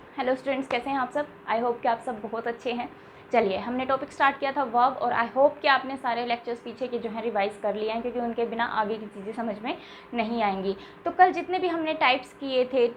Hello students, कैसे हैं आप सब। आई होप कि आप सब बहुत अच्छे हैं। चलिए, हमने टॉपिक स्टार्ट किया था वर्ब, और आई होप कि आपने सारे लेक्चर्स पीछे के जो हैं रिवाइज कर लिए हैं, क्योंकि उनके बिना आगे की चीज़ें समझ में नहीं आएंगी। तो कल जितने भी हमने टाइप्स किए थे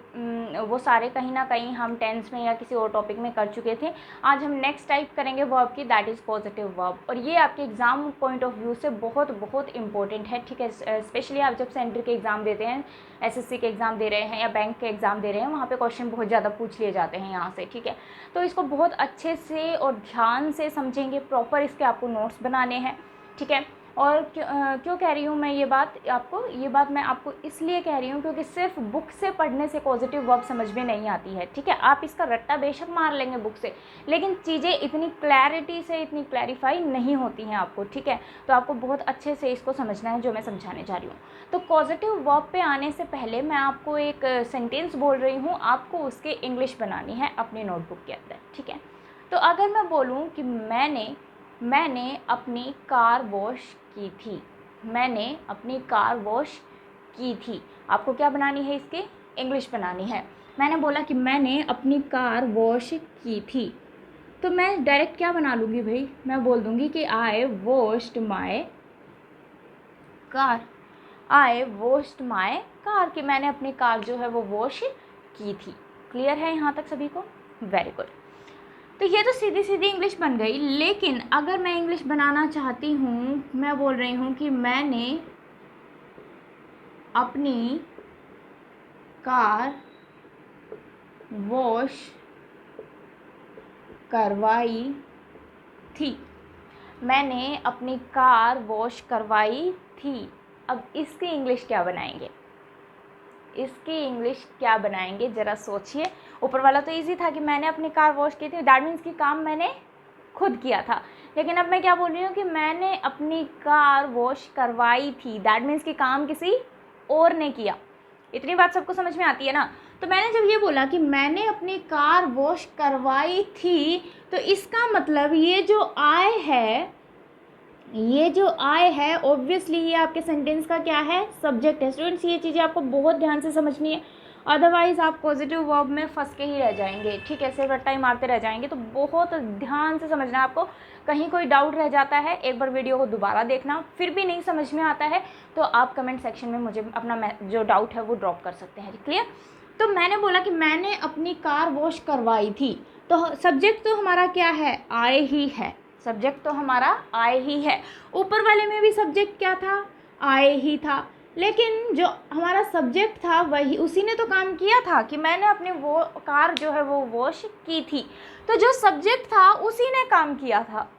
वो सारे कहीं ना कहीं हम टेंस में या किसी और टॉपिक में कर चुके थे। आज हम नेक्स्ट टाइप करेंगे वर्ब की, दैट इज़ पॉजिटिव वर्ब, और ये आपके एग्जाम पॉइंट ऑफ व्यू से बहुत बहुत इंपॉर्टेंट है। ठीक है, स्पेशली आप जब सेंटर के एग्ज़ाम देते हैं, एसएससी के एग्ज़ाम दे रहे हैं या बैंक के एग्ज़ाम दे रहे हैं, वहाँ पे क्वेश्चन बहुत ज़्यादा पूछ लिए जाते हैं यहाँ से। ठीक है, तो इसको बहुत अच्छे से और ध्यान से समझेंगे, प्रॉपर इसके आपको नोट्स बनाने हैं। ठीक है, और क्यों कह रही हूँ मैं ये बात मैं आपको इसलिए कह रही हूँ क्योंकि सिर्फ बुक से पढ़ने से पॉजिटिव वर्ब समझ में नहीं आती है। ठीक है, आप इसका रट्टा बेशक मार लेंगे बुक से, लेकिन चीज़ें इतनी क्लैरिटी से, इतनी क्लैरिफाई नहीं होती हैं आपको। ठीक है, तो आपको बहुत अच्छे से इसको समझना है जो मैं समझाने जा रही हूँ। तो पॉजिटिव वर्ब पे आने से पहले मैं आपको एक सेंटेंस बोल रही हूँ, आपको उसके इंग्लिश बनानी है अपनी नोटबुक के अंदर। ठीक है, तो अगर मैं बोलूँ कि मैंने अपनी कार वॉश की थी, मैंने अपनी कार वॉश की थी, आपको क्या बनानी है, इसकी इंग्लिश बनानी है। मैंने बोला कि मैंने अपनी कार वॉश की थी, तो मैं डायरेक्ट क्या बना लूँगी भाई, मैं बोल दूँगी कि I washed my car, I washed my car, कि मैंने अपनी कार जो है वो वॉश की थी। क्लियर है यहाँ तक सभी को? Very good. तो ये तो सीधी सीधी इंग्लिश बन गई, लेकिन अगर मैं इंग्लिश बनाना चाहती हूँ, मैं बोल रही हूँ कि मैंने अपनी कार वॉश करवाई थी, मैंने अपनी कार वॉश करवाई थी। अब इसकी इंग्लिश क्या बनाएंगे, इसकी इंग्लिश क्या बनाएंगे, ज़रा सोचिए। ऊपर वाला तो इजी था कि मैंने अपनी कार वॉश की थी, दैट मीन्स कि काम मैंने खुद किया था। लेकिन अब मैं क्या बोल रही हूँ कि मैंने अपनी कार वॉश करवाई थी, दैट मीन्स कि काम किसी और ने किया। इतनी बात सबको समझ में आती है ना। तो मैंने जब ये बोला कि मैंने अपनी कार वॉश करवाई थी, तो इसका मतलब ये जो आई है ऑब्वियसली ये आपके सेंटेंस का क्या है, सब्जेक्ट है। स्टूडेंट्स, ये चीज़ें आपको बहुत ध्यान से समझनी है, अदरवाइज आप पॉजिटिव वर्ब में फंस के ही रह जाएंगे। ठीक है, सिर्फ रट्टा ही मारते रह जाएंगे। तो बहुत ध्यान से समझना है आपको। कहीं कोई डाउट रह जाता है, एक बार वीडियो को दोबारा देखना, फिर भी नहीं समझ में आता है तो आप कमेंट सेक्शन में मुझे अपना जो डाउट है वो ड्रॉप कर सकते हैं। क्लियर? तो मैंने बोला कि मैंने अपनी कार वॉश करवाई थी, तो सब्जेक्ट तो हमारा क्या है, आई ही है। सब्जेक्ट तो हमारा आई ही है। ऊपर वाले में भी सब्जेक्ट क्या था, आई ही था, लेकिन जो हमारा सब्जेक्ट था वही, उसी ने तो काम किया था कि मैंने अपनी वो कार जो है वो वॉश की थी। तो जो सब्जेक्ट था उसी ने काम किया था।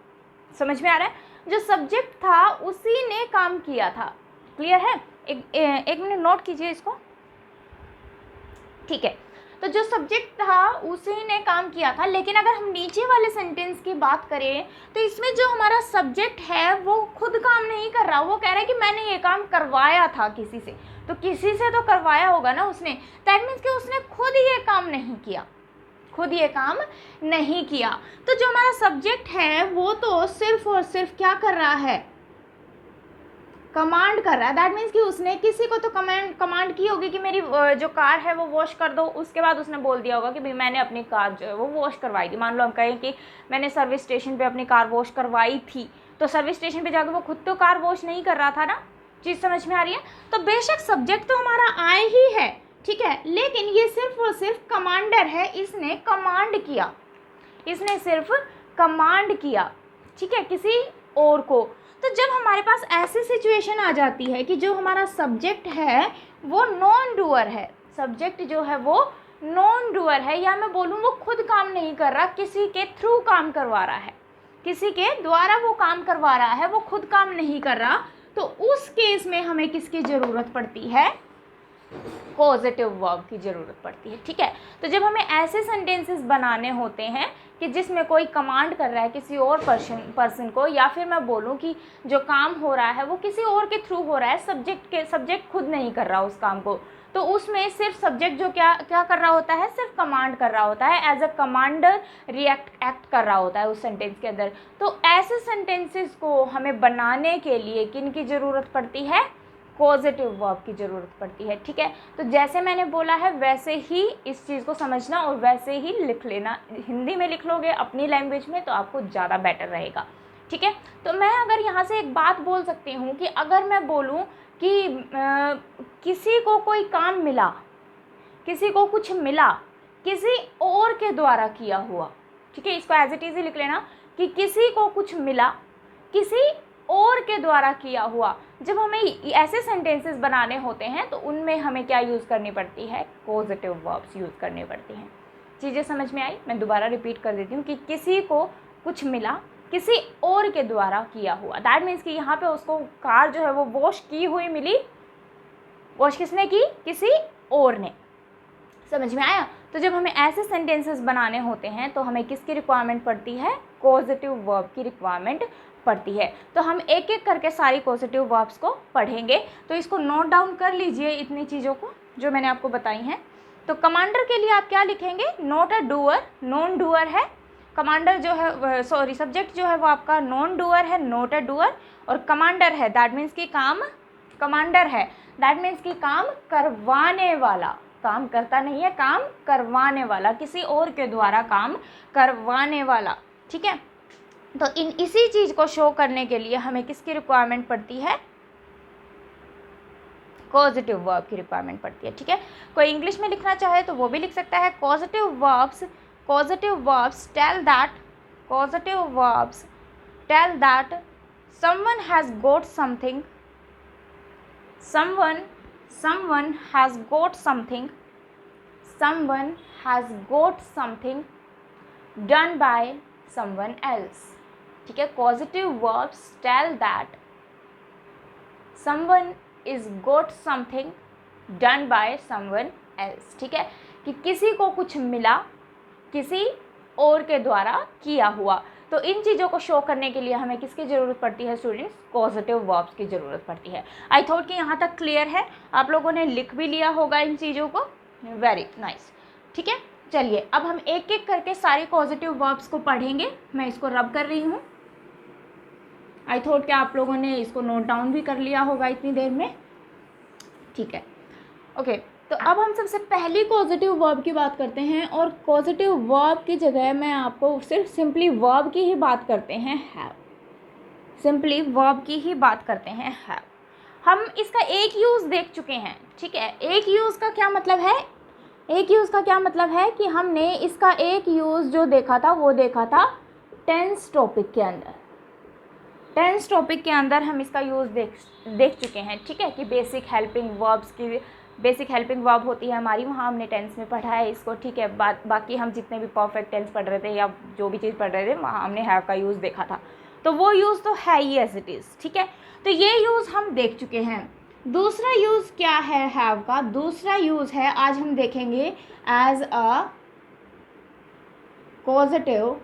समझ में आ रहा है? जो सब्जेक्ट था उसी ने काम किया था। क्लियर है? एक मिनट नोट कीजिए इसको। ठीक है, तो जो सब्जेक्ट था उसी ने काम किया था। लेकिन अगर हम नीचे वाले सेंटेंस की बात करें तो इसमें जो हमारा सब्जेक्ट है वो खुद काम नहीं कर रहा, वो कह रहा है कि मैंने ये काम करवाया था किसी से। तो किसी से तो करवाया होगा ना उसने, दैट मीन्स कि उसने खुद ये काम नहीं किया, खुद ये काम नहीं किया। तो जो हमारा सब्जेक्ट है वो तो सिर्फ और सिर्फ क्या कर रहा है, कमांड कर रहा है। दैट मीन्स कि उसने किसी को तो कमांड की होगी कि मेरी जो कार है वो वॉश कर दो। उसके बाद उसने बोल दिया होगा कि भाई मैंने अपनी कार जो है वो वॉश करवाई थी। मान लो हम कहें कि मैंने सर्विस स्टेशन पे अपनी कार वॉश करवाई थी, तो सर्विस स्टेशन पे जाकर वो खुद तो कार वॉश नहीं कर रहा था ना। चीज़ समझ में आ रही है? तो बेशक सब्जेक्ट तो हमारा आए ही है, ठीक है, लेकिन ये सिर्फ और सिर्फ कमांडर है, इसने कमांड किया, इसने सिर्फ कमांड किया, ठीक है, किसी और को। तो जब हमारे पास ऐसी सिचुएशन आ जाती है कि जो हमारा सब्जेक्ट है वो नॉन डूअर है, सब्जेक्ट जो है वो नॉन डूअर है, या मैं बोलूँ वो खुद काम नहीं कर रहा, किसी के थ्रू काम करवा रहा है, किसी के द्वारा वो काम करवा रहा है, वो खुद काम नहीं कर रहा, तो उस केस में हमें किसकी ज़रूरत पड़ती है, पॉजिटिव वर्ब की ज़रूरत पड़ती है। ठीक है, तो जब हमें ऐसे सेंटेंसेस बनाने होते हैं कि जिसमें कोई कमांड कर रहा है किसी और पर्सन को, या फिर मैं बोलूँ कि जो काम हो रहा है वो किसी और के थ्रू हो रहा है, सब्जेक्ट खुद नहीं कर रहा उस काम को, तो उसमें सिर्फ सब्जेक्ट जो क्या कर रहा होता है, सिर्फ कमांड कर रहा होता है, एज अ कमांडर एक्ट कर रहा होता है उस सेंटेंस के अंदर। तो ऐसे सेंटेंसेस को हमें बनाने के लिए किन की ज़रूरत पड़ती है, पॉजिटिव वर्ब की ज़रूरत पड़ती है। ठीक है, तो जैसे मैंने बोला है वैसे ही इस चीज़ को समझना और वैसे ही लिख लेना। हिंदी में लिख लोगे अपनी लैंग्वेज में तो आपको ज़्यादा बेटर रहेगा। ठीक है, तो मैं अगर यहाँ से एक बात बोल सकती हूँ कि अगर मैं बोलूँ कि किसी को कोई काम मिला, किसी को कुछ मिला किसी और के द्वारा किया हुआ। ठीक है, इसको एज इट इज ही लिख लेना कि किसी को कुछ मिला किसी और के द्वारा किया हुआ। जब हमें ऐसे सेंटेंसेस बनाने होते हैं तो उनमें हमें क्या यूज़ करनी पड़ती है, पॉजिटिव वर्ब्स यूज़ करनी पड़ती हैं। चीज़ें समझ में आई? मैं दोबारा रिपीट कर देती हूँ कि किसी को कुछ मिला किसी और के द्वारा किया हुआ। दैट मीन्स कि यहाँ पे उसको कार जो है वो वॉश की हुई मिली। वॉश किसने की? किसी और ने। समझ में आया? तो जब हमें ऐसे सेंटेंसेस बनाने होते हैं तो हमें किसकी रिक्वायरमेंट पड़ती है? पॉजिटिव वर्ब की रिक्वायरमेंट पड़ती है। तो हम एक एक करके सारी पॉजिटिव वर्ब्स को पढ़ेंगे, तो इसको नोट डाउन कर लीजिए इतनी चीज़ों को जो मैंने आपको बताई हैं। तो कमांडर के लिए आप क्या लिखेंगे? Not a doer, non doer है। कमांडर जो है सब्जेक्ट जो है वो आपका नॉन डूअर है, नॉट अ डूअर। और कमांडर है, दैट मीन्स कि काम कमांडर है, दैट मीन्स कि काम करवाने वाला। काम करता नहीं है, काम करवाने वाला, किसी और के द्वारा काम करवाने वाला। ठीक है, तो इसी चीज़ को शो करने के लिए हमें किसकी रिक्वायरमेंट पड़ती है? पॉजिटिव वर्ब की रिक्वायरमेंट पड़ती है। ठीक है, कोई इंग्लिश में लिखना चाहे तो वो भी लिख सकता है। Positive verbs tell that someone has got something done by someone else। ठीक है, positive verbs tell that someone is got something done by someone else। ठीक है, कि किसी को कुछ मिला किसी और के द्वारा किया हुआ। तो इन चीज़ों को शो करने के लिए हमें किसकी ज़रूरत पड़ती है स्टूडेंट्स? पॉजिटिव वर्ब्स की ज़रूरत पड़ती है। आई थॉट कि यहाँ तक क्लियर है, आप लोगों ने लिख भी लिया होगा इन चीज़ों को। Very nice. ठीक है, चलिए अब हम एक एक करके सारी पॉजिटिव वर्ब्स को पढ़ेंगे। मैं इसको रब कर रही हूँ। आई थॉट कि आप लोगों ने इसको नोट डाउन भी कर लिया होगा इतनी देर में। ठीक है, ओके, तो अब हम सबसे पहली पॉजिटिव वर्ब की बात करते हैं। और पॉजिटिव वर्ब की जगह मैं आपको सिर्फ सिंपली वर्ब की ही बात करते हैं, हैव। सिंपली वर्ब की ही बात करते हैं, हैव। हम इसका एक यूज़ देख चुके हैं। ठीक है, एक यूज़ का क्या मतलब है? एक यूज़ का क्या मतलब है कि हमने इसका एक यूज़ जो देखा था वो देखा था टेंस टॉपिक के अंदर। टेंस टॉपिक के अंदर हम इसका यूज़ देख चुके हैं। ठीक है, कि बेसिक हेल्पिंग वर्ब होती है हमारी, वहाँ हमने टेंस में पढ़ा है इसको। ठीक है, बाकी हम जितने भी परफेक्ट टेंस पढ़ रहे थे या जो भी चीज़ पढ़ रहे थे वहाँ हमने हैव का यूज़ देखा था। तो वो यूज़ तो है ही एज इट इज़। ठीक है, तो ये यूज़ हम देख चुके हैं। दूसरा यूज़ क्या है हैव का? दूसरा यूज़ है, आज हम देखेंगे एज अ पॉजिटिव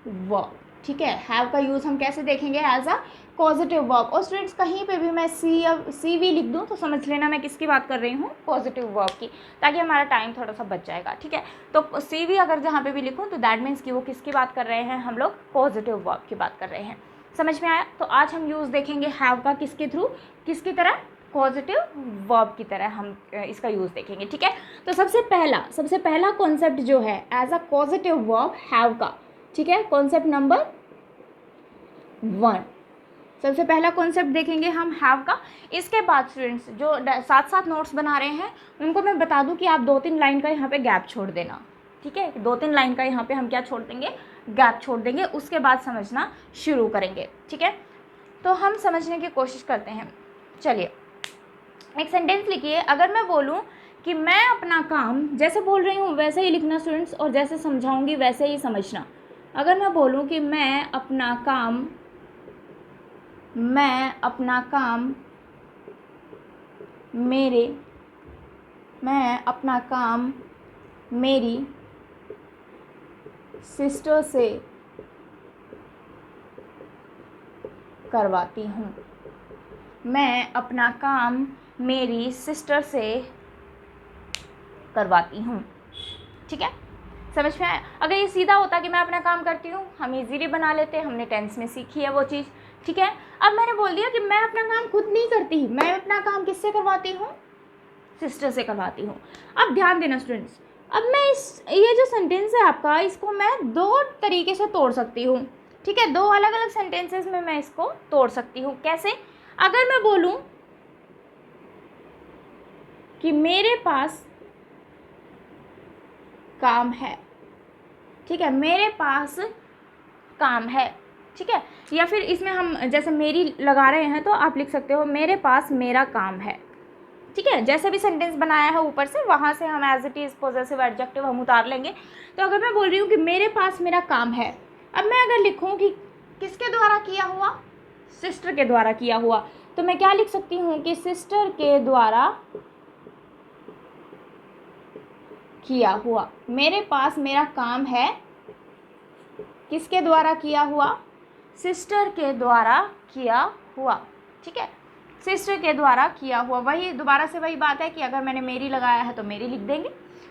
वर्ब। ठीक है, हैव का यूज़ हम कैसे देखेंगे? As a positive verb. और स्टूडेंट्स कहीं पे भी मैं सी वी लिख दूँ तो समझ लेना मैं किसकी बात कर रही हूँ? पॉजिटिव वर्ब की, ताकि हमारा टाइम थोड़ा सा बच जाएगा। ठीक है, तो सी वी अगर जहाँ पे भी लिखूँ तो दैट मीन्स कि वो किसकी बात कर रहे हैं? हम लोग पॉजिटिव वर्ब की बात कर रहे हैं। समझ में आया? तो आज हम यूज़ देखेंगे हैव का किसके थ्रू, किसकी तरह? पॉजिटिव वर्ब की तरह हम इसका यूज़ देखेंगे। ठीक है, तो सबसे पहला कॉन्सेप्ट जो है as a positive verb have का। ठीक है, कॉन्सेप्ट नंबर 1, सबसे पहला कॉन्सेप्ट देखेंगे हम हैव का। इसके बाद स्टूडेंट्स जो साथ साथ नोट्स बना रहे हैं उनको मैं बता दूं कि आप 2-3 लाइन का यहाँ पे गैप छोड़ देना। ठीक है, 2-3 लाइन का यहाँ पे हम क्या छोड़ देंगे? गैप छोड़ देंगे, उसके बाद समझना शुरू करेंगे। ठीक है, तो हम समझने की कोशिश करते हैं। चलिए, एक सेंटेंस लिखिए। अगर मैं बोलूँ कि मैं अपना काम, जैसे बोल रही हूँ वैसे ही लिखना स्टूडेंट्स, और जैसे समझाऊँगी वैसे ही समझना। अगर मैं बोलूँ कि मैं अपना काम मेरी सिस्टर से करवाती हूँ। मैं अपना काम मेरी सिस्टर से करवाती हूँ। ठीक है, समझ में आया? अगर ये सीधा होता कि मैं अपना काम करती हूँ, हम इजीली बना लेते, हमने टेंस में सीखी है वो चीज़। ठीक है। अब मैंने बोल दिया कि मैं अपना काम खुद नहीं करती, मैं अपना काम किससे करवाती हूँ, सिस्टर से करवाती हूँ। अब ध्यान देना स्टूडेंट्स, अब मैं ये जो सेंटेंस है आपका, इसको मैं दो तरीके से तोड़ सकती हूँ, ठीक है। दो अलग अलग सेंटेंसेस में मैं इसको तोड़ सकती हूँ। कैसे? अगर मैं बोलूँ कि मेरे पास काम है, ठीक है, मेरे पास काम है, ठीक है। या फिर इसमें हम जैसे मेरी लगा रहे हैं तो आप लिख सकते हो मेरे पास मेरा काम है, ठीक है। जैसे भी सेंटेंस बनाया है ऊपर से, वहाँ से हम as it is possessive adjective हम उतार लेंगे। तो अगर मैं बोल रही हूँ कि मेरे पास मेरा काम है, अब मैं अगर लिखूँ कि किसके द्वारा किया हुआ, सिस्टर के द्वारा किया हुआ, तो मैं क्या लिख सकती हूँ कि सिस्टर के द्वारा किया हुआ। मेरे पास मेरा काम है, किसके द्वारा किया हुआ, सिस्टर के द्वारा किया हुआ, ठीक है, सिस्टर के द्वारा किया हुआ। वही दोबारा से वही बात है कि अगर मैंने मेरी लगाया है तो मेरी लिख देंगे,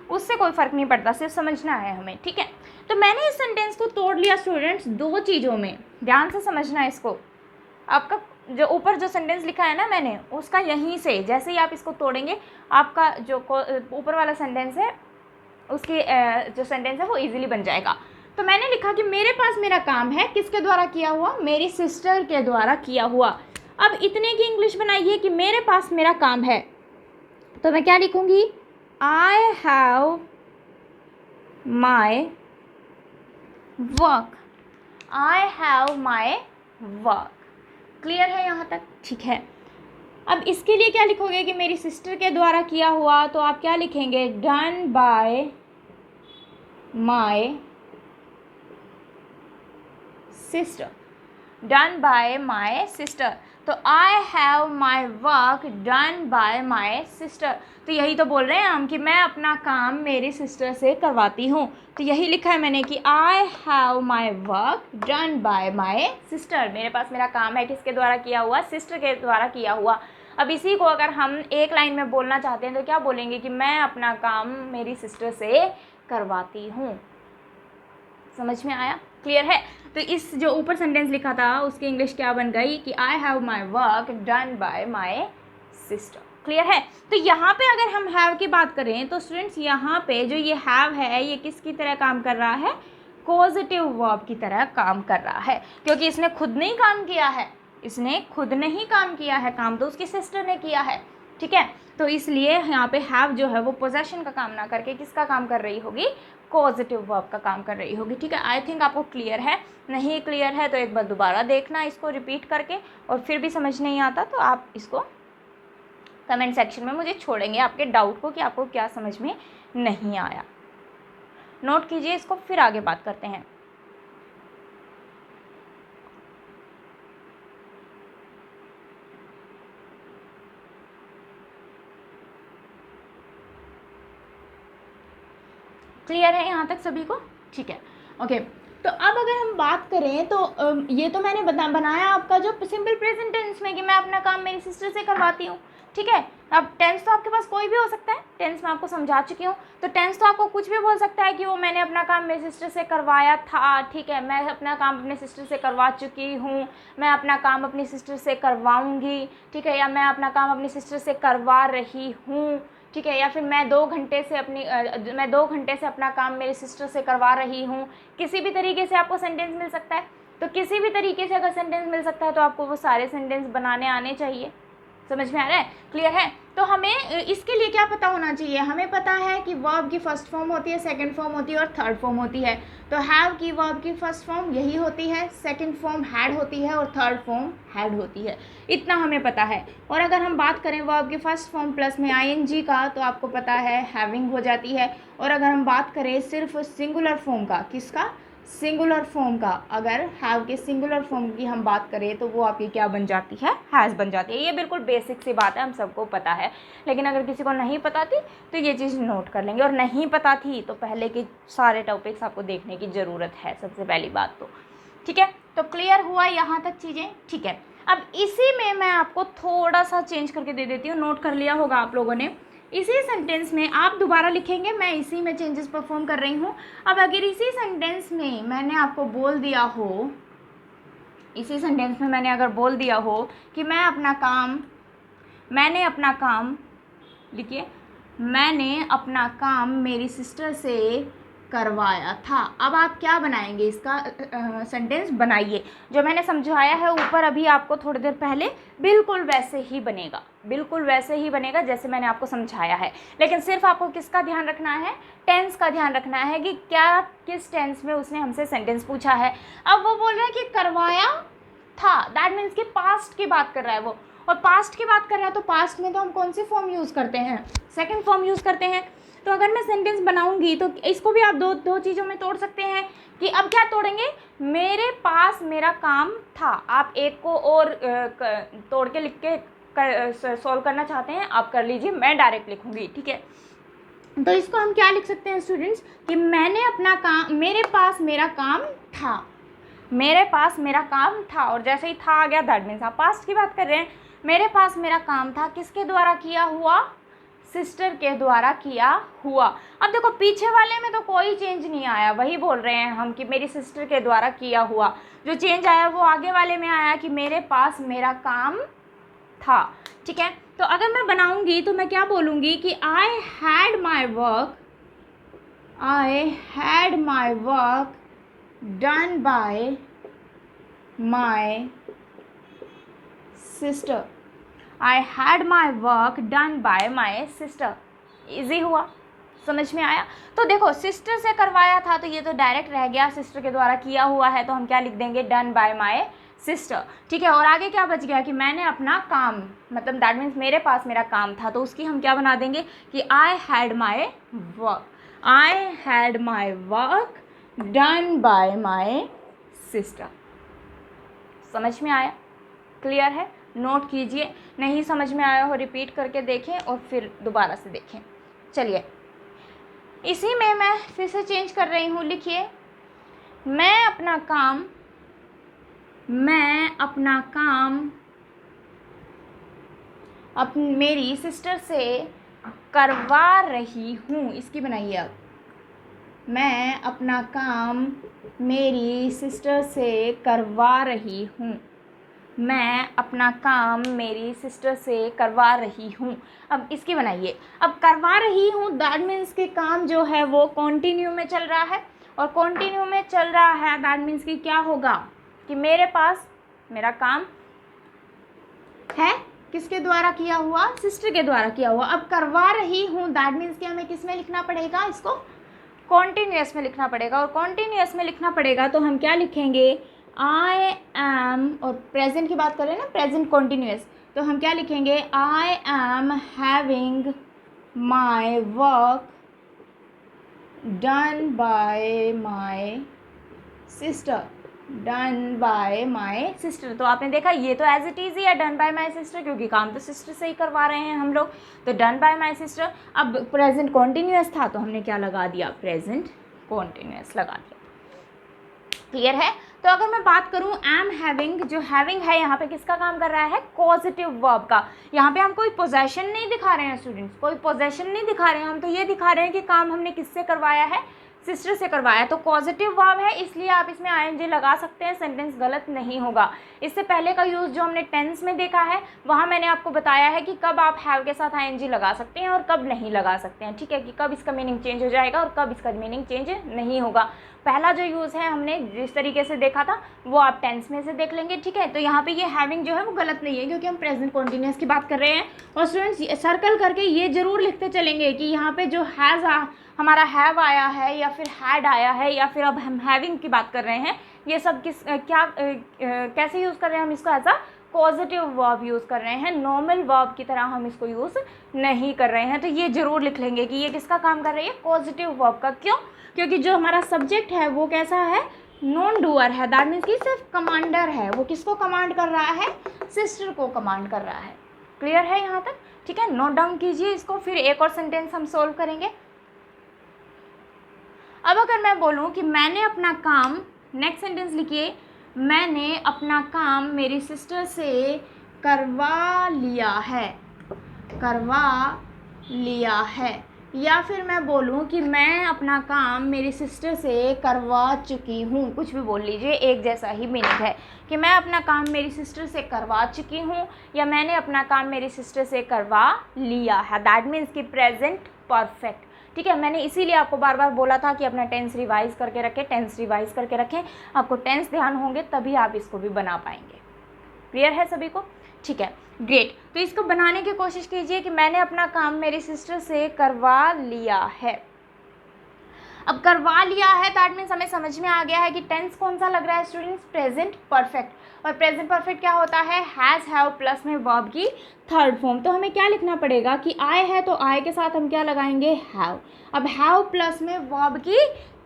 उससे कोई फ़र्क नहीं पड़ता, सिर्फ समझना है हमें, ठीक है। तो मैंने इस सेंटेंस को तोड़ लिया स्टूडेंट्स दो चीज़ों में, ध्यान से समझना है इसको। आपका जो ऊपर जो सेंटेंस लिखा है ना मैंने, उसका यहीं से जैसे ही आप इसको तोड़ेंगे, आपका जो ऊपर वाला सेंटेंस है उसकी जो सेंटेंस है वो इजीली बन जाएगा। तो मैंने लिखा कि मेरे पास मेरा काम है, किसके द्वारा किया हुआ, मेरी सिस्टर के द्वारा किया हुआ। अब इतने की इंग्लिश बनाइए कि मेरे पास मेरा काम है, तो मैं क्या लिखूंगी, I have my work, I have my work. Clear है यहाँ तक? ठीक है। अब इसके लिए क्या लिखोगे कि मेरी सिस्टर के द्वारा किया हुआ, तो आप क्या लिखेंगे, done by my sister, done by my sister. तो I have my work done by my sister. तो यही तो बोल रहे हैं हम कि मैं अपना काम मेरी सिस्टर से करवाती हूँ। तो यही लिखा है मैंने कि आई have my work done by my sister. मेरे पास मेरा काम है, किसके द्वारा किया हुआ, सिस्टर के द्वारा किया हुआ। अब इसी को अगर हम एक लाइन में बोलना चाहते हैं तो क्या बोलेंगे कि मैं अपना काम मेरी सिस्टर से करवाती हूँ। समझ में आया? क्लियर है? तो इस जो ऊपर सेंटेंस लिखा था उसकी इंग्लिश क्या बन गई कि आई have my work done by my sister. Clear है? तो यहाँ पे अगर हम हैव की बात करें तो स्टूडेंट्स यहाँ पे जो ये हैव है ये किसकी तरह काम कर रहा है, पॉजिटिव वर्ब की तरह काम कर रहा है, क्योंकि इसने खुद नहीं काम किया है, इसने खुद नहीं काम किया है, काम तो उसकी सिस्टर ने किया है, ठीक है। तो इसलिए यहाँ पे हैव जो है वो पोजेशन का काम ना करके किसका काम कर रही होगी, पॉजिटिव वर्ब का काम कर रही होगी, ठीक है। आई थिंक आपको क्लियर है। नहीं क्लियर है तो एक बार दोबारा देखना इसको रिपीट करके, और फिर भी समझ नहीं आता तो आप इसको कमेंट सेक्शन में मुझे छोड़ेंगे आपके डाउट को कि आपको क्या समझ में नहीं आया। नोट कीजिए इसको, फिर आगे बात करते हैं। क्लियर है यहाँ तक सभी को? ठीक है, ओके। तो अब अगर हम बात करें तो ये तो मैंने बनाया आपका जो सिंपल प्रेजेंट टेंस में कि मैं अपना काम मेरी सिस्टर से करवाती हूँ, ठीक है। अब टेंस तो आपके पास कोई भी हो सकता है, टेंस मैं आपको समझा चुकी हूँ। तो टेंस तो आपको कुछ भी बोल सकता है कि वो मैंने अपना काम मेरी सिस्टर से करवाया था, ठीक है, मैं अपना काम अपने सिस्टर से करवा चुकी हूँ, मैं अपना काम अपनी सिस्टर से करवाऊँगी, ठीक है, या मैं अपना काम अपनी सिस्टर से करवा रही हूँ, ठीक है, या फिर मैं 2 घंटे से अपना काम मेरी सिस्टर से करवा रही हूँ। किसी भी तरीके से आपको सेंटेंस मिल सकता है। तो किसी भी तरीके से अगर सेंटेंस मिल सकता है तो आपको वो सारे सेंटेंस बनाने आने चाहिए। समझ में आ रहा है? क्लियर है? तो हमें इसके लिए क्या पता होना चाहिए, हमें पता है कि वर्ब की फर्स्ट फॉर्म होती है, सेकंड फॉर्म होती है और थर्ड फॉर्म होती है। तो हैव की वर्ब की फर्स्ट फॉर्म यही होती है, सेकंड फॉर्म हैड होती है और थर्ड फॉर्म हैड होती है। इतना हमें पता है। और अगर हम बात करें वर्ब की फर्स्ट फॉर्म प्लस में आईएनजी का, तो आपको पता है हैविंग हो जाती है। और अगर हम बात करें सिर्फ सिंगुलर फॉर्म का, किसका, सिंगुलर फॉर्म का, अगर हैव के सिंगुलर फॉर्म की हम बात करें तो वो आपकी क्या बन जाती है, हैज़ बन जाती है। ये बिल्कुल बेसिक सी बात है, हम सबको पता है, लेकिन अगर किसी को नहीं पता थी तो ये चीज़ नोट कर लेंगे, और नहीं पता थी तो पहले के सारे टॉपिक्स आपको देखने की ज़रूरत है, सबसे पहली बात तो, ठीक है। तो क्लियर हुआ यहाँ तक चीज़ें? ठीक है। अब इसी में मैं आपको थोड़ा सा चेंज करके दे देती हूँ, नोट कर लिया होगा आप लोगों ने। इसी सेंटेंस में आप दोबारा लिखेंगे, मैं इसी में चेंजेस परफॉर्म कर रही हूँ। अब अगर इसी सेंटेंस में मैंने आपको बोल दिया हो इसी सेंटेंस में मैंने अगर बोल दिया हो कि मैंने अपना काम, लिखिए, मैंने अपना काम मेरी सिस्टर से करवाया था। अब आप क्या बनाएंगे, इसका सेंटेंस बनाइए। जो मैंने समझाया है ऊपर अभी आपको थोड़ी देर पहले, बिल्कुल वैसे ही बनेगा जैसे मैंने आपको समझाया है। लेकिन सिर्फ आपको किसका ध्यान रखना है, टेंस का ध्यान रखना है कि क्या किस टेंस में उसने हमसे सेंटेंस पूछा है। अब वो बोल रहा है कि करवाया था, दैट मीन्स कि पास्ट की बात कर रहा है वो, और पास्ट की बात कर रहा है तो पास्ट में तो हम कौन सी फॉर्म यूज़ करते हैं, सेकंड फॉर्म यूज़ करते हैं। तो अगर मैं सेंटेंस बनाऊंगी तो इसको भी आप दो चीज़ों में तोड़ सकते हैं कि अब क्या तोड़ेंगे, मेरे पास मेरा काम था। आप एक को और तोड़ के लिख के सॉल्व करना चाहते हैं, आप कर लीजिए, मैं डायरेक्ट लिखूंगी, ठीक है। तो इसको हम क्या लिख सकते हैं स्टूडेंट्स कि मेरे पास मेरा काम था, और जैसे ही था आ गया दैट मीन्स आप पास्ट की बात कर रहे हैं। मेरे पास मेरा काम था, किसके द्वारा किया हुआ, सिस्टर के द्वारा किया हुआ। अब देखो पीछे वाले में तो कोई चेंज नहीं आया, वही बोल रहे हैं हम कि मेरी सिस्टर के द्वारा किया हुआ। जो चेंज आया वो आगे वाले में आया कि मेरे पास मेरा काम था, ठीक है। तो अगर मैं बनाऊंगी तो मैं क्या बोलूँगी कि I had my work done by my sister. I had my work done by my sister. Easy हुआ, समझ में आया। तो देखो सिस्टर से करवाया था तो ये तो डायरेक्ट रह गया, सिस्टर के द्वारा किया हुआ है तो हम क्या लिख देंगे, डन बाय माई सिस्टर, ठीक है। और आगे क्या बच गया कि मैंने अपना काम, मतलब दैट मीन्स मेरे पास मेरा काम था, तो उसकी हम क्या बना देंगे कि I had my work done by my sister. समझ में आया, क्लियर है। नोट कीजिए, नहीं समझ में आया हो रिपीट करके देखें और फिर दोबारा से देखें। चलिए इसी में मैं फिर से चेंज कर रही हूँ, लिखिए, मैं अपना काम मेरी सिस्टर से करवा रही हूँ। इसकी बनाइए आप, मैं अपना काम मेरी सिस्टर से करवा रही हूँ। अब इसकी बनाइए। अब करवा रही हूँ दैट मीन्स कि काम जो है वो कंटिन्यू में चल रहा है, और कंटिन्यू में चल रहा है दैट मीन्स कि क्या होगा कि मेरे पास मेरा काम है, किसके द्वारा किया हुआ, सिस्टर के द्वारा किया हुआ। अब करवा रही हूँ दैट मीन्स कि हमें किस में लिखना पड़ेगा, इसको कॉन्टिन्यूअस में लिखना पड़ेगा। और कॉन्टिन्यूअस में लिखना पड़ेगा तो हम क्या लिखेंगे, आई एम, और प्रेजेंट की बात करें ना, प्रेजेंट कॉन्टिन्यूअस, तो हम क्या लिखेंगे, आई am having my work done by my sister. तो आपने देखा ये तो एज इट इज ही है डन बाय माई सिस्टर, क्योंकि काम तो सिस्टर से ही करवा रहे हैं हम लोग, तो डन बाय माई सिस्टर। अब प्रेजेंट कॉन्टिन्यूअस था तो हमने क्या लगा दिया, प्रेजेंट कॉन्टिन्यूअस लगा दिया, क्लियर है। तो अगर मैं बात करूं एम हैविंग, जो हैविंग है यहाँ पे किसका काम कर रहा है, पॉजिटिव वर्ब का। यहाँ पे हम कोई पोजेशन नहीं दिखा रहे हैं स्टूडेंट्स, कोई पोजेशन नहीं दिखा रहे हैं, हम तो ये दिखा रहे हैं कि काम हमने किससे करवाया है, सिस्टर से करवाया। तो पॉजिटिव वर्ब है इसलिए आप इसमें आईएनजी लगा सकते हैं, सेंटेंस गलत नहीं होगा। इससे पहले का यूज़ जो हमने टेंस में देखा है वहाँ मैंने आपको बताया है कि कब आप हैव के साथ आईएनजी लगा सकते हैं और कब नहीं लगा सकते हैं, ठीक है, कि कब इसका मीनिंग चेंज हो जाएगा और कब इसका मीनिंग चेंज नहीं होगा। पहला जो यूज़ है हमने जिस तरीके से देखा था वो आप टेंस में से देख लेंगे, ठीक है। तो यहाँ पे ये हैविंग जो है वो गलत नहीं है क्योंकि हम प्रेजेंट कॉन्टिन्यूअस की बात कर रहे हैं। और स्टूडेंट्स सर्कल करके ये जरूर लिखते चलेंगे कि यहाँ पे जो हैज़ हमारा हैव आया है या फिर हैड आया है या फिर अब हम हैविंग की बात कर रहे हैं, ये सब कैसे यूज़ कर रहे हैं, हम इसको as a positive verb use कर रहे हैं, नॉर्मल वर्ब की तरह हम इसको यूज़ नहीं कर रहे हैं। तो ये जरूर लिख लेंगे कि ये किसका काम कर रही है, पॉजिटिव वर्ब का। क्यों, क्योंकि जो हमारा सब्जेक्ट है वो कैसा है, नॉन डूअर है, दैट मीन्स कि सिर्फ कमांडर है। वो किसको कमांड कर रहा है, सिस्टर को कमांड कर रहा है। क्लियर है यहाँ तक, ठीक है। नोट डाउन कीजिए इसको, फिर एक और सेंटेंस हम सोल्व करेंगे। अब अगर मैं बोलूँ कि मैंने अपना काम, नेक्स्ट सेंटेंस लिखिए, मैंने अपना काम मेरी सिस्टर से करवा लिया है, या फिर मैं बोलूँ कि मैं अपना काम मेरी सिस्टर से करवा चुकी हूँ, कुछ भी बोल लीजिए, एक जैसा ही मीनिंग है कि मैं अपना काम मेरी सिस्टर से करवा चुकी हूँ या मैंने अपना काम मेरी सिस्टर से करवा लिया है। दैट मीन्स कि प्रेजेंट परफेक्ट। ठीक है, मैंने इसीलिए आपको बार बार बोला था कि अपना टेंस रिवाइज करके रखें, टेंस रिवाइज करके रखें। आपको टेंस ध्यान होंगे तभी आप इसको भी बना पाएंगे। क्लियर है सभी को? ठीक है, ग्रेट। तो इसको बनाने की कोशिश कीजिए कि मैंने अपना काम मेरी सिस्टर से करवा लिया है। अब करवा लिया है दैट मीन्स हमें समझ में आ गया है कि टेंस कौन सा लग रहा है स्टूडेंट्स, प्रेजेंट परफेक्ट। और प्रेजेंट परफेक्ट क्या होता है, हैज़ हैव प्लस में वर्ब की थर्ड फॉर्म। तो हमें क्या लिखना पड़ेगा कि आए है तो आए के साथ हम क्या लगाएंगे, हैव। अब हैव प्लस में वर्ब की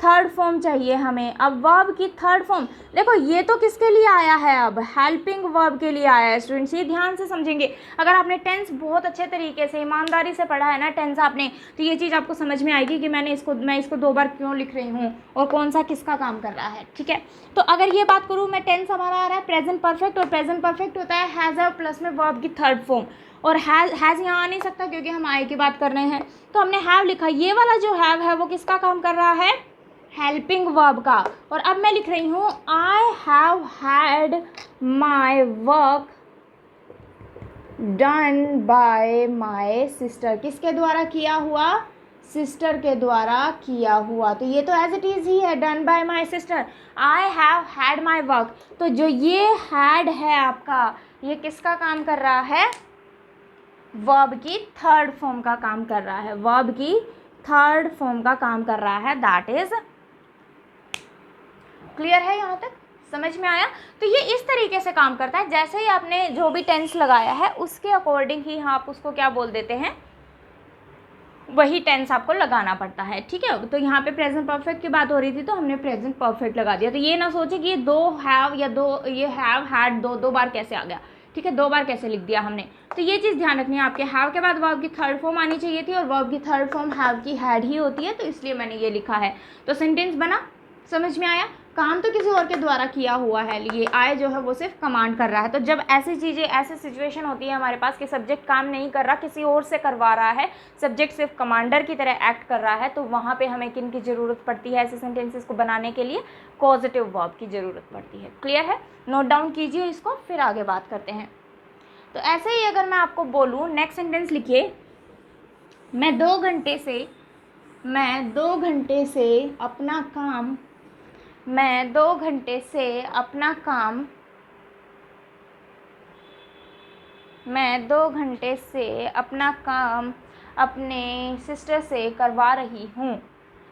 थर्ड फॉर्म चाहिए हमें। अब वर्ब की थर्ड फॉर्म देखो, ये तो किसके लिए आया है, अब हेल्पिंग वर्ब के लिए आया है स्टूडेंट्स। ये ध्यान से समझेंगे। अगर आपने टेंस बहुत अच्छे तरीके से ईमानदारी से पढ़ा है ना टेंस आपने, तो ये चीज़ आपको समझ में आएगी कि मैं इसको 2 बार क्यों लिख रही हूँ और कौन सा किसका काम कर रहा है। ठीक है, तो अगर ये बात करूँ मैं, टेंस हमारा आ रहा है प्रेजेंट परफेक्ट, और प्रेजेंट परफेक्ट होता है हैज़ हैव प्लस में वर्ब की थर्ड फॉर्म। और हैज़ यहाँ आ नहीं सकता क्योंकि हम आए की बात कर रहे हैं, तो हमने हैव लिखा। ये वाला जो हैव है वो किसका काम कर रहा है, हेल्पिंग वर्ब का। और अब मैं लिख रही हूँ I have had my work done by my sister. किसके द्वारा किया हुआ, सिस्टर के द्वारा किया हुआ। तो ये तो एज इट इज़ ही है, done by my sister. I have had my work, तो जो ये हैड है आपका, ये किसका काम कर रहा है, वर्ब की थर्ड फॉर्म का काम कर रहा है, वर्ब की थर्ड फॉर्म का काम कर रहा है। दैट इज क्लियर है, यहाँ तक समझ में आया? तो ये इस तरीके से काम करता है, जैसे ही आपने जो भी टेंस लगाया है उसके अकॉर्डिंग ही आप उसको क्या बोल देते हैं, वही टेंस आपको लगाना पड़ता है। ठीक है, तो यहाँ पे प्रेजेंट परफेक्ट की बात हो रही थी तो हमने प्रेजेंट परफेक्ट लगा दिया। तो ये ना सोचे कि ये दो हैव या ये हैव हैड दो बार कैसे आ गया। ठीक है, 2 बार कैसे लिख दिया हमने, तो ये चीज़ ध्यान रखनी है। आपके हैव के बाद वर्ब की थर्ड फॉर्म आनी चाहिए थी और वर्ब की थर्ड फॉर्म हैव की हैड ही होती है, तो इसलिए मैंने ये लिखा है। तो सेंटेंस बना, समझ में आया? काम तो किसी और के द्वारा किया हुआ है, ये आए जो है वो सिर्फ कमांड कर रहा है। तो जब ऐसी चीज़ें, ऐसी सिचुएशन होती है हमारे पास कि सब्जेक्ट काम नहीं कर रहा, किसी और से करवा रहा है, सब्जेक्ट सिर्फ कमांडर की तरह एक्ट कर रहा है, तो वहाँ पे हमें किन की ज़रूरत पड़ती है ऐसे सेंटेंसेस को बनाने के लिए, पॉजिटिव वर्ब की ज़रूरत पड़ती है। क्लियर है? नोट डाउन कीजिए इसको, फिर आगे बात करते हैं। तो ऐसे ही अगर मैं आपको बोलूँ, नेक्स्ट सेंटेंस लिखिए, मैं 2 घंटे से अपना काम, मैं 2 घंटे से अपना काम, मैं 2 घंटे से अपना काम अपने सिस्टर से करवा रही हूँ।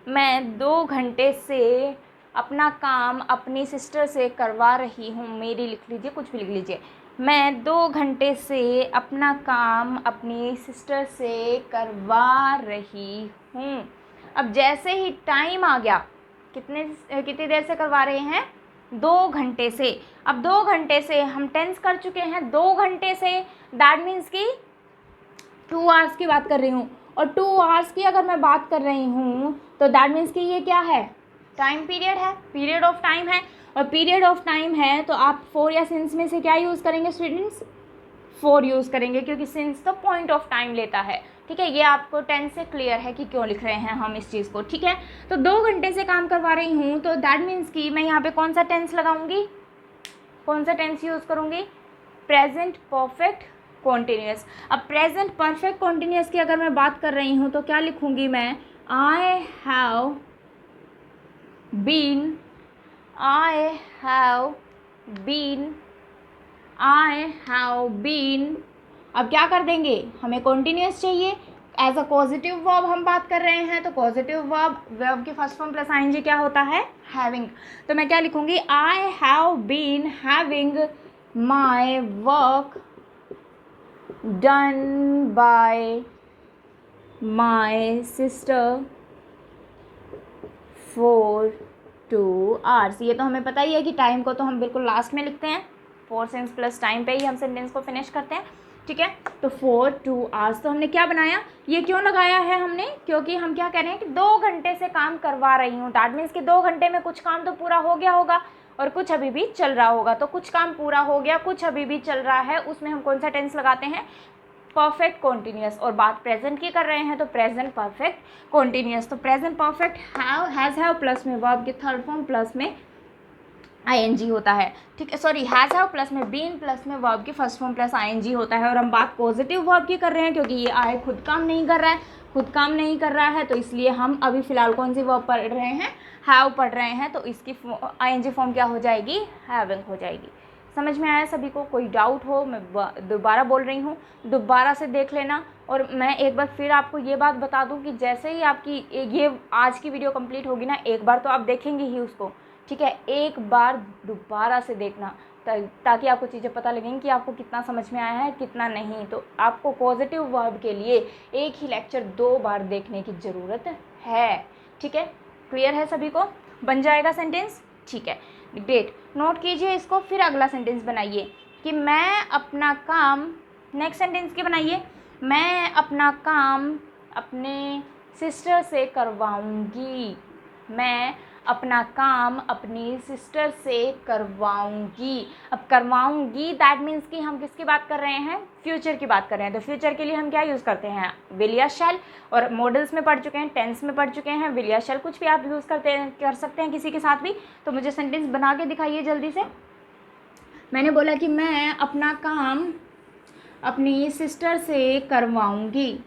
मैं 2 घंटे से अपना काम अपनी सिस्टर से करवा रही हूँ। मेरी लिख लीजिए, कुछ भी लिख लीजिए। मैं 2 घंटे से अपना काम अपनी सिस्टर से करवा रही हूँ। अब जैसे ही टाइम आ गया, कितनी देर से करवा रहे हैं, 2 घंटे से। अब 2 घंटे से हम टेंस कर चुके हैं, 2 घंटे से दैट मीन्स कि 2 आवर्स की बात कर रही हूँ। और 2 आवर्स की अगर मैं बात कर रही हूँ तो दैट मीन्स कि ये क्या है, टाइम पीरियड है, पीरियड ऑफ टाइम है। और पीरियड ऑफ टाइम है तो आप फॉर या सिंस में से क्या यूज़ करेंगे स्टूडेंट्स, फॉर यूज़ करेंगे, क्योंकि सिंस तो पॉइंट ऑफ टाइम लेता है। ठीक है, ये आपको टेंस से क्लियर है कि क्यों लिख रहे हैं हम इस चीज़ को। ठीक है, तो 2 घंटे से काम करवा रही हूँ, तो दैट मीन्स कि मैं यहाँ पे कौन सा टेंस लगाऊंगी, कौन सा टेंस यूज़ करूँगी, प्रेजेंट परफेक्ट कॉन्टिन्यूस। अब प्रेजेंट परफेक्ट कॉन्टिन्यूस की अगर मैं बात कर रही हूँ तो क्या लिखूँगी मैं, आई हैव बीन, अब क्या कर देंगे, हमें कॉन्टिन्यूस चाहिए, एज अ पॉजिटिव वर्ब हम बात कर रहे हैं, तो पॉजिटिव वर्ब के फर्स्ट फॉर्म प्लस आईएनजी क्या होता है, हैविंग। तो मैं क्या लिखूंगी, I have been having my work done by my sister for 2 hours. ये तो हमें पता ही है कि टाइम को तो हम बिल्कुल लास्ट में लिखते हैं, फॉर सेंस प्लस टाइम पे ही हम सेंटेंस को फिनिश करते हैं। ठीक है, तो फॉर 2 आवर्स, तो हमने क्या बनाया, ये क्यों लगाया है हमने, क्योंकि हम क्या कह रहे हैं कि 2 घंटे से काम करवा रही हूँ। दैट मीन्स कि 2 घंटे में कुछ काम तो पूरा हो गया होगा और कुछ अभी भी चल रहा होगा। तो कुछ काम पूरा हो गया, कुछ अभी भी चल रहा है, उसमें हम कौन सा टेंस लगाते हैं, परफेक्ट कॉन्टिन्यूस, और बात प्रेजेंट की कर रहे हैं तो प्रेजेंट परफेक्ट कॉन्टिन्यूस। तो प्रेजेंट परफेक्ट हैव प्लस में वर्ब के थर्ड फॉर्म प्लस में ing होता है, ठीक है, सॉरी हैव प्लस में बीन प्लस में वर्ब की फर्स्ट फॉर्म प्लस ing होता है। और हम बात पॉजिटिव वर्ब की कर रहे हैं क्योंकि ये आई खुद काम नहीं कर रहा है, खुद काम नहीं कर रहा है, तो इसलिए हम अभी फ़िलहाल कौन सी वर्ब पढ़ रहे हैं, हैव पढ़ रहे हैं, तो इसकी ing फॉर्म क्या हो जाएगी, हैविंग हो जाएगी। समझ में आया सभी को? कोई डाउट हो, मैं दोबारा बोल रही हूँ, दोबारा से देख लेना। और मैं एक बार फिर आपको ये बात बता दूँ कि जैसे ही आपकी ये आज की वीडियो कंप्लीट होगी ना, एक बार तो आप देखेंगे ही उसको, ठीक है, एक बार दोबारा से देखना ताकि आपको चीज़ें पता लगेंगी कि आपको कितना समझ में आया है, कितना नहीं। तो आपको पॉजिटिव वर्ब के लिए एक ही लेक्चर 2 बार देखने की ज़रूरत है, ठीक है? क्लियर है सभी को? बन जाएगा सेंटेंस, ठीक है, ग्रेट। नोट कीजिए इसको, फिर अगला सेंटेंस बनाइए कि मैं अपना काम, नेक्स्ट सेंटेंस के बनाइए, मैं अपना काम अपने सिस्टर से करवाऊँगी, मैं अपना काम अपनी सिस्टर से करवाऊंगी। अब करवाऊंगी दैट मीन्स कि हम किसकी बात कर रहे हैं, फ्यूचर की बात कर रहे हैं। तो फ्यूचर के लिए हम क्या यूज़ करते हैं, विल या शैल, और मॉडल्स में पढ़ चुके हैं, टेंस में पढ़ चुके हैं, विल या शैल कुछ भी आप यूज़ कर सकते हैं किसी के साथ भी। तो मुझे सेंटेंस बना के दिखाइए जल्दी से। मैंने बोला कि मैं अपना काम अपनी सिस्टर से करवाऊंगी,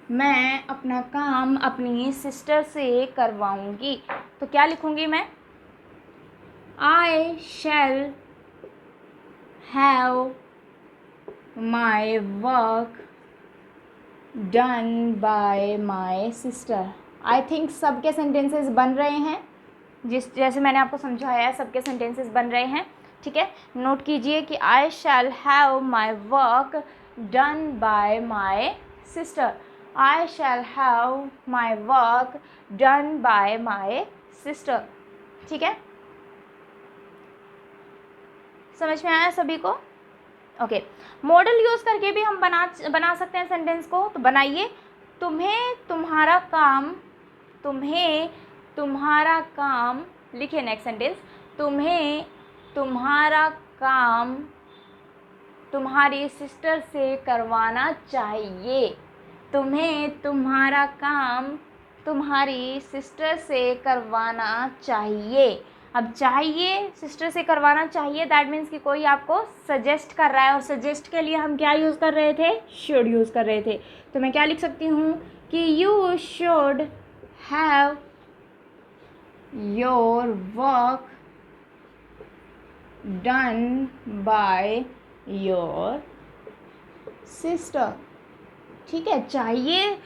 मैं अपना काम अपनी सिस्टर से करवाऊंगी। तो क्या लिखूंगी मैं, I shall have my work done by my sister. I think सबके सेंटेंसेस बन रहे हैं, जैसे मैंने आपको समझाया है सबके सेंटेंसेस बन रहे हैं, ठीक है। नोट कीजिए कि I shall have my work done by my sister, I shall have my work done by my sister, ठीक है, समझ में आया सभी को? ओके, मॉडल यूज़ करके भी हम बना सकते हैं सेंटेंस को। तो बनाइए, तुम्हें तुम्हारा काम लिखिए नेक्स्ट सेंटेंस, तुम्हें तुम्हारा काम तुम्हारी सिस्टर से करवाना चाहिए, तुम्हें तुम्हारा काम तुम्हारी सिस्टर से करवाना चाहिए। अब चाहिए, सिस्टर से करवाना चाहिए, दैट मीन्स कि कोई आपको सजेस्ट कर रहा है, और सजेस्ट के लिए हम क्या यूज़ कर रहे थे, शुड यूज़ कर रहे थे। तो मैं क्या लिख सकती हूँ कि you should have your work done by your sister, ठीक है। चाहिए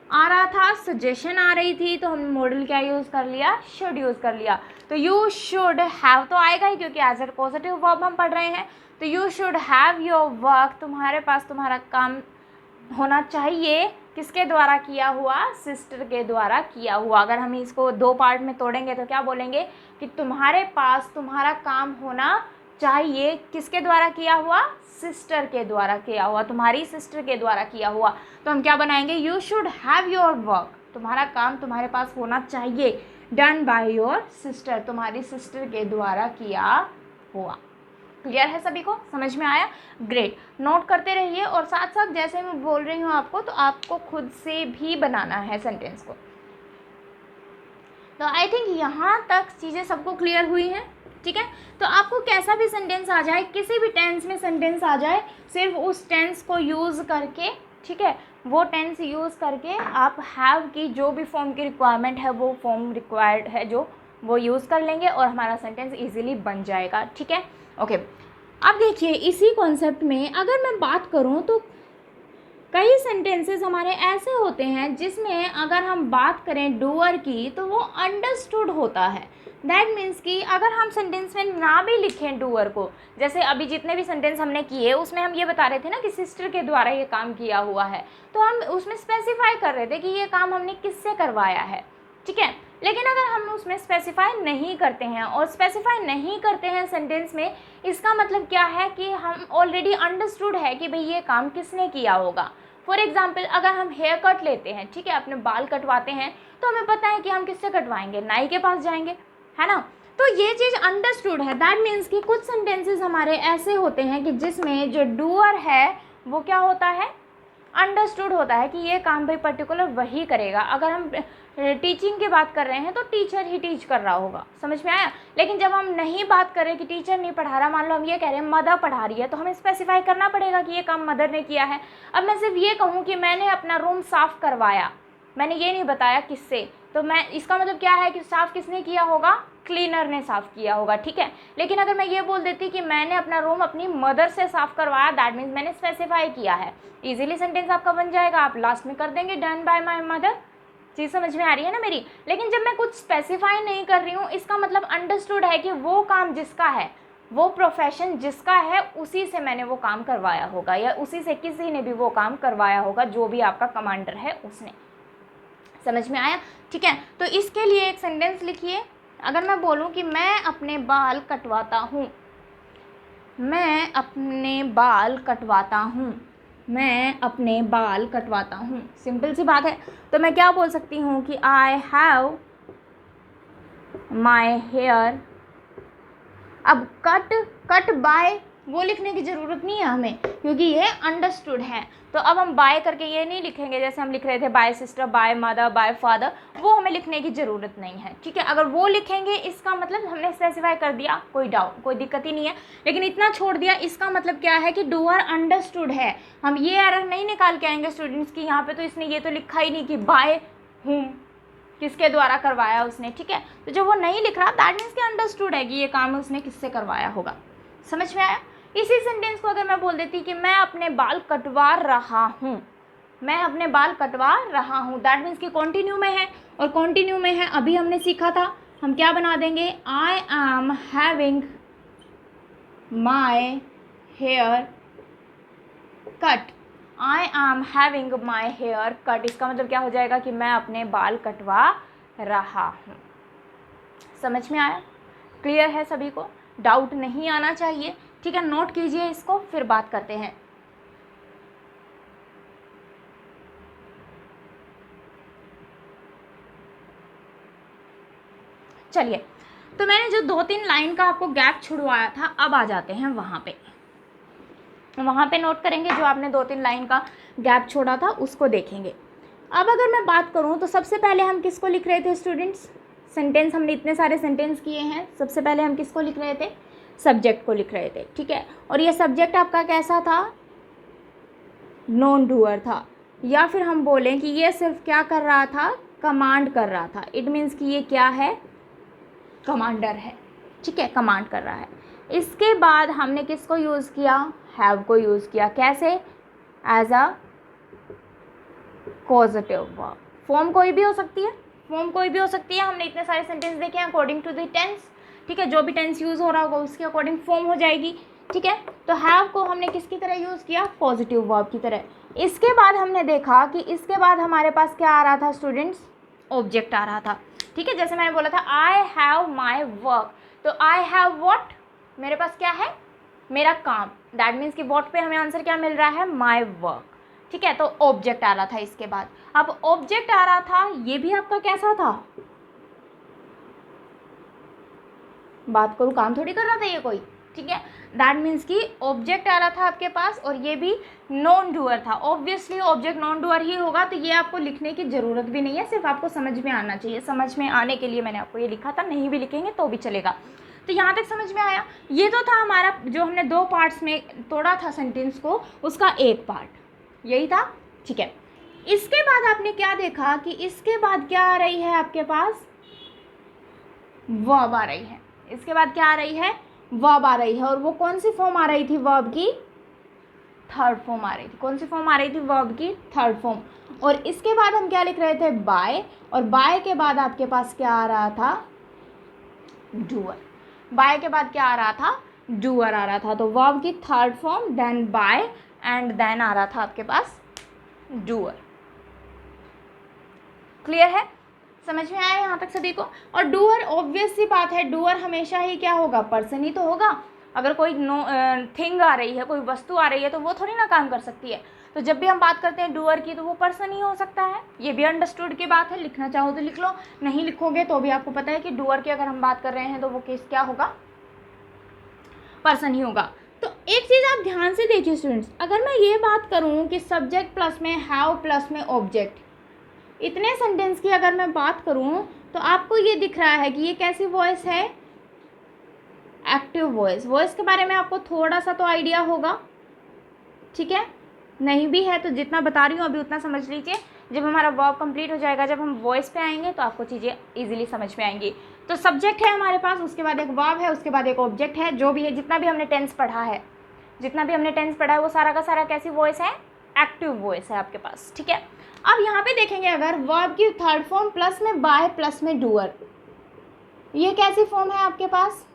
आ रहा था, सजेशन आ रही थी, तो हमने मॉडल क्या यूज़ कर लिया, शुड यूज़ कर लिया। तो यू शुड हैव तो आएगा ही क्योंकि एज ए पॉजिटिव वर्ब हम पढ़ रहे हैं। तो you should have your work, तुम्हारे पास तुम्हारा काम होना चाहिए, किसके द्वारा किया हुआ, सिस्टर के द्वारा किया हुआ। अगर हम इसको 2 पार्ट में तोड़ेंगे तो क्या बोलेंगे कि तुम्हारे पास तुम्हारा काम होना चाहिए, किसके द्वारा किया हुआ, सिस्टर के द्वारा किया हुआ, तुम्हारी सिस्टर के द्वारा किया हुआ। तो हम क्या बनाएंगे, you should have your work, तुम्हारा काम तुम्हारे पास होना चाहिए, डन बाय योर सिस्टर, तुम्हारी सिस्टर के द्वारा किया हुआ। क्लियर है सभी को, समझ में आया? ग्रेट, नोट करते रहिए, और साथ साथ जैसे मैं बोल रही हूँ आपको, तो आपको खुद से भी बनाना है सेंटेंस को। तो आई थिंक यहाँ तक चीज़ें सबको क्लियर हुई हैं, ठीक है। तो आपको कैसा भी सेंटेंस आ जाए, किसी भी टेंस में सेंटेंस आ जाए, सिर्फ उस टेंस को यूज़ करके, ठीक है, वो टेंस यूज़ करके आप हैव की जो भी फॉर्म की रिक्वायरमेंट है, वो फॉर्म रिक्वायर्ड है जो वो यूज़ कर लेंगे और हमारा सेंटेंस इजीली बन जाएगा, ठीक है। ओके, अब देखिए इसी कॉन्सेप्ट में अगर मैं बात करूँ तो कई सेंटेंसेस हमारे ऐसे होते हैं जिसमें अगर हम बात करें डूअर की तो वो अंडरस्टूड होता है। दैट मीन्स कि अगर हम सेंटेंस में ना भी लिखें डूअर को, जैसे अभी जितने भी सेंटेंस हमने किए उसमें हम ये बता रहे थे ना कि सिस्टर के द्वारा ये काम किया हुआ है, तो हम उसमें स्पेसिफाई कर रहे थे कि ये काम हमने किससे करवाया है, ठीक है। लेकिन अगर हम उसमें स्पेसिफाई नहीं करते हैं, और स्पेसिफाई नहीं करते हैं सेंटेंस में, इसका मतलब क्या है कि हम ऑलरेडी अंडरस्टूड है कि भाई ये काम किसने किया होगा। फॉर एग्जाम्पल अगर हम हेयर कट लेते हैं, ठीक है, अपने बाल कटवाते हैं, तो हमें पता है कि हम किससे कटवाएंगे, नाई के पास जाएंगे, है ना। तो ये चीज़ अंडरस्टूड है। दैट मीन्स कि कुछ सेंटेंसेस हमारे ऐसे होते हैं कि जिसमें जो डूअर है वो क्या होता है, अंडरस्टूड होता है कि ये काम भाई पर्टिकुलर वही करेगा। अगर हम टीचिंग की बात कर रहे हैं तो टीचर ही टीच कर रहा होगा, समझ में आया। लेकिन जब हम नहीं बात करें कि टीचर नहीं पढ़ा रहा, मान लो हम ये कह रहे हैं मदर पढ़ा रही है, तो हमें स्पेसिफाई करना पड़ेगा कि ये काम मदर ने किया है। अब मैं सिर्फ ये कहूँ कि मैंने अपना रूम साफ़ करवाया, मैंने ये नहीं बताया किससे, तो मैं इसका मतलब क्या है कि साफ़ किसने किया होगा, क्लीनर ने साफ़ किया होगा, ठीक है। लेकिन अगर मैं ये बोल देती कि मैंने अपना रूम अपनी मदर से साफ़ करवाया, दैट मीन्स मैंने स्पेसिफाई किया है, इजीली सेंटेंस आपका बन जाएगा। आप लास्ट में कर देंगे डन बाय माय मदर। चीज़ समझ में आ रही है ना मेरी। लेकिन जब मैं कुछ स्पेसिफाई नहीं कर रही हूँ, इसका मतलब अंडरस्टूड है कि वो काम जिसका है, वो प्रोफेशन जिसका है, उसी से मैंने वो काम करवाया होगा, या उसी से किसी ने भी वो काम करवाया होगा, जो भी आपका कमांडर है उसने। समझ में आया, ठीक है। तो इसके लिए एक सेंटेंस लिखिए। अगर मैं बोलूँ कि मैं अपने बाल कटवाता हूँ, मैं अपने बाल कटवाता हूँ, मैं अपने बाल कटवाता हूँ, सिंपल सी बात है। तो मैं क्या बोल सकती हूँ कि आई हैव माई हेयर। अब कट बाय वो लिखने की ज़रूरत नहीं है हमें, क्योंकि ये अंडरस्टूड है। तो अब हम बाय करके ये नहीं लिखेंगे जैसे हम लिख रहे थे by sister, by mother, by father, वो हमें लिखने की ज़रूरत नहीं है, ठीक है। अगर वो लिखेंगे इसका मतलब हमने स्पेसिफाई कर दिया, कोई दिक्कत ही नहीं है। लेकिन इतना छोड़ दिया, इसका मतलब क्या है कि डूअर अंडरस्टूड है। हम ये एरर नहीं निकाल के आएंगे स्टूडेंट्स की यहाँ पे तो इसने ये तो लिखा ही नहीं कि बाय हुम, किसके द्वारा करवाया उसने, ठीक है। तो जब वो नहीं लिख रहा, दैट मीन्स कि अंडरस्टूड है कि ये काम उसने किससे करवाया होगा। समझ में आया। इसी सेंटेंस को अगर मैं बोल देती कि मैं अपने बाल कटवा रहा हूँ, मैं अपने बाल कटवा रहा हूँ, दैट मीन्स कि कॉन्टिन्यू में है, और कॉन्टिन्यू में है अभी हमने सीखा था, हम क्या बना देंगे, I am having my hair cut, I am having my hair cut. इसका मतलब क्या हो जाएगा कि मैं अपने बाल कटवा रहा हूँ। समझ में आया, क्लियर है सभी को, डाउट नहीं आना चाहिए, ठीक है। नोट कीजिए इसको, फिर बात करते हैं। चलिए, तो मैंने जो 2-3 लाइन का आपको गैप छुड़वाया था, अब आ जाते हैं वहाँ पे नोट करेंगे। जो आपने 2-3 लाइन का गैप छोड़ा था उसको देखेंगे। अब अगर मैं बात करूँ तो सबसे पहले हम किसको लिख रहे थे स्टूडेंट्स, सेंटेंस, हमने इतने सारे सेंटेंस किए हैं, सबसे पहले हम किसको लिख रहे थे, सब्जेक्ट को लिख रहे थे, ठीक है। और ये सब्जेक्ट आपका कैसा था, नॉन डूअर था, या फिर हम बोलें कि ये सिर्फ क्या कर रहा था, कमांड कर रहा था। इट मीन्स कि ये क्या है, कमांडर है, ठीक है, कमांड कर रहा है। इसके बाद हमने किसको यूज़ किया, हैव को यूज़ किया, कैसे, as a causative verb. Form कोई भी हो सकती है, हमने इतने सारे सेंटेंस देखे हैं अकॉर्डिंग टू द टेंस, ठीक है। जो भी टेंस यूज़ हो रहा होगा उसके अकॉर्डिंग फॉर्म हो जाएगी, ठीक है। तो हैव को हमने किसकी तरह यूज़ किया, पॉजिटिव वर्ब की तरह। इसके बाद हमने देखा कि इसके बाद हमारे पास क्या आ रहा था स्टूडेंट्स, ऑब्जेक्ट आ रहा था, ठीक है। जैसे मैंने बोला था आई हैव माई वर्क, तो आई हैव व्हाट, मेरे पास क्या है, मेरा काम, दैट मीन्स कि व्हाट पे हमें आंसर क्या मिल रहा है, माई वर्क, ठीक है। तो ऑब्जेक्ट आ रहा था इसके बाद। अब ऑब्जेक्ट आ रहा था, ये भी आपका कैसा था, बात करूँ काम थोड़ी कर रहा था ये कोई, ठीक है। दैट मीन्स कि ऑब्जेक्ट आ रहा था आपके पास, और ये भी नॉन डूअर था। ऑब्वियसली ऑब्जेक्ट नॉन डूअर ही होगा, तो ये आपको लिखने की ज़रूरत भी नहीं है, सिर्फ आपको समझ में आना चाहिए। समझ में आने के लिए मैंने आपको ये लिखा था, नहीं भी लिखेंगे तो भी चलेगा। तो यहाँ तक समझ में आया। ये तो था हमारा जो हमने 2 पार्ट्स में तोड़ा था सेंटेंस को, उसका एक पार्ट यही था, ठीक है। इसके बाद आपने क्या देखा कि इसके बाद क्या आ रही है आपके पास, वर्ब आ रही है। इसके बाद क्या आ रही है, वर्ब आ रही है, और वो कौन सी फॉर्म आ रही थी, वर्ब की थर्ड फॉर्म आ रही थी। कौन सी फॉर्म आ रही थी, वर्ब की थर्ड फॉर्म। और इसके बाद हम क्या लिख रहे थे, बाय, और बाय के बाद आपके पास क्या आ रहा था, डूअर। बाय के बाद क्या आ रहा था, डूअर आ रहा था। तो वर्ब की third form, then by, and then आ रहा था आपके पास डूअर। क्लियर है, समझ में आया यहाँ तक सभी को। और डूअर, ऑब्वियस सी बात है, डूअर हमेशा ही क्या होगा, पर्सन ही तो होगा। अगर कोई थिंग आ रही है, कोई वस्तु आ रही है, तो वो थोड़ी ना काम कर सकती है। तो जब भी हम बात करते हैं डूअर की, तो वो पर्सन ही हो सकता है। ये भी अंडरस्टूड की बात है, लिखना चाहो तो लिख लो, नहीं लिखोगे तो भी आपको पता है कि डूअर की अगर हम बात कर रहे हैं तो वो केस क्या होगा, पर्सन ही होगा। तो एक चीज़ आप ध्यान से देखिए स्टूडेंट्स, अगर मैं ये बात करूँ कि सब्जेक्ट प्लस में हैव प्लस में ऑब्जेक्ट, इतने सेंटेंस की अगर मैं बात करूँ तो आपको ये दिख रहा है कि ये कैसी वॉइस है, एक्टिव वॉइस। वॉइस के बारे में आपको थोड़ा सा तो आइडिया होगा, ठीक है, नहीं भी है तो जितना बता रही हूँ अभी उतना समझ लीजिए। जब हमारा वर्ब कंप्लीट हो जाएगा, जब हम वॉइस पे आएंगे तो आपको चीज़ें इजीली समझ में आएंगी। तो सब्जेक्ट है हमारे पास, उसके बाद एक वर्ब है, उसके बाद एक ऑब्जेक्ट है, जो भी है, जितना भी हमने टेंस पढ़ा है, वो सारा का सारा कैसी वॉइस है, एक्टिव वॉइस है आपके पास, ठीक है। अब यहाँ पे देखेंगे अगर वर्ब की थर्ड फॉर्म प्लस में बाय प्लस में डूअर, ये कैसी फॉर्म है आपके पास,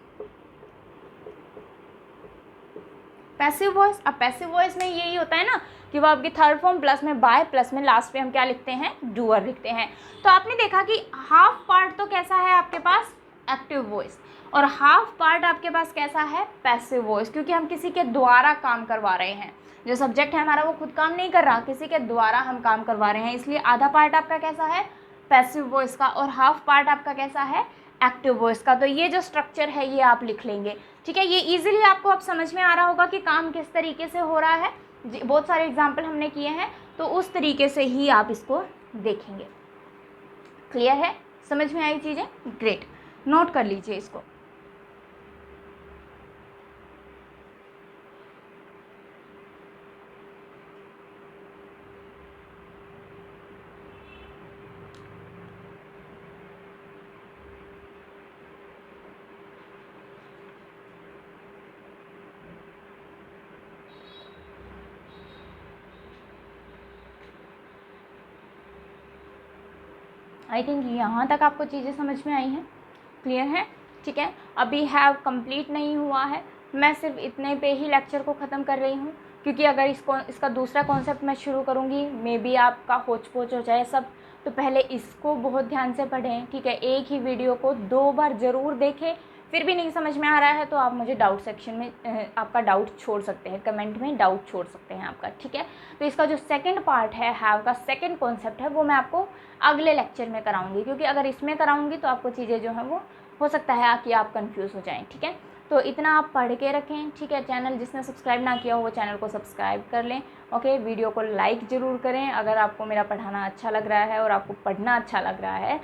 पैसिव वॉइस। अब पैसिव वॉइस में यही होता है ना कि वर्ब की थर्ड फॉर्म प्लस में बाय प्लस में लास्ट पे हम क्या लिखते हैं, डूअर लिखते हैं। तो आपने देखा कि हाफ पार्ट तो कैसा है आपके पास, एक्टिव वॉइस, और हाफ पार्ट आपके पास कैसा है, पैसिव वॉइस, क्योंकि हम किसी के द्वारा काम करवा रहे हैं। जो सब्जेक्ट है हमारा वो खुद काम नहीं कर रहा, किसी के द्वारा हम काम करवा रहे हैं, इसलिए आधा पार्ट आपका कैसा है, पैसिव वॉइस का, और हाफ पार्ट आपका कैसा है, एक्टिव वॉइस का। तो ये जो स्ट्रक्चर है ये आप लिख लेंगे, ठीक है। ये इजीली आपको अब समझ में आ रहा होगा कि काम किस तरीके से हो रहा है। बहुत सारे एग्जाम्पल हमने किए हैं, तो उस तरीके से ही आप इसको देखेंगे। क्लियर है, समझ में आई चीज़ें, ग्रेट, नोट कर लीजिए इसको। आई थिंक यहाँ तक आपको चीज़ें समझ में आई हैं, क्लियर है, ठीक है। अभी हैव कंप्लीट नहीं हुआ है, मैं सिर्फ इतने पे ही लेक्चर को ख़त्म कर रही हूँ, क्योंकि अगर इसका दूसरा कॉन्सेप्ट मैं शुरू करूँगी मे बी आपका होच पोच हो जाए सब। तो पहले इसको बहुत ध्यान से पढ़ें, ठीक है। एक ही वीडियो को 2 बार ज़रूर देखें, फिर भी नहीं समझ में आ रहा है तो आप मुझे डाउट सेक्शन में आपका डाउट छोड़ सकते हैं, कमेंट में डाउट छोड़ सकते हैं आपका, ठीक है। तो इसका जो सेकंड पार्ट है, हैव का सेकंड कॉन्सेप्ट है, वो मैं आपको अगले लेक्चर में कराऊंगी, क्योंकि अगर इसमें कराऊंगी तो आपको चीज़ें जो हैं वो हो सकता है कि आप कंफ्यूज हो जाएं, ठीक है। तो इतना आप पढ़ के रखें, ठीक है। चैनल जिसने सब्सक्राइब ना किया हो वो चैनल को सब्सक्राइब कर लें, ओके। वीडियो को लाइक ज़रूर करें अगर आपको मेरा पढ़ाना अच्छा लग रहा है और आपको पढ़ना अच्छा लग रहा है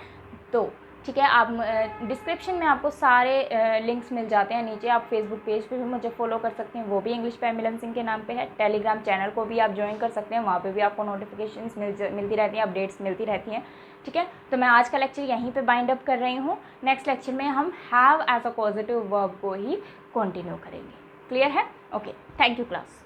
तो, ठीक है। आप डिस्क्रिप्शन में आपको सारे लिंक्स मिल जाते हैं नीचे। आप फेसबुक पेज पे भी मुझे फॉलो कर सकते हैं, वो भी इंग्लिश बाय मिलन सिंह के नाम पे है। टेलीग्राम चैनल को भी आप ज्वाइन कर सकते हैं, वहाँ पे भी आपको नोटिफिकेशंस मिलती रहती हैं, अपडेट्स मिलती रहती हैं, ठीक है। तो मैं आज का लेक्चर यहीं पे बाइंड अप कर रही हूँ। नेक्स्ट लेक्चर में हम have as a positive verb को ही कंटिन्यू करेंगे, क्लियर है, ओके। Thank you class.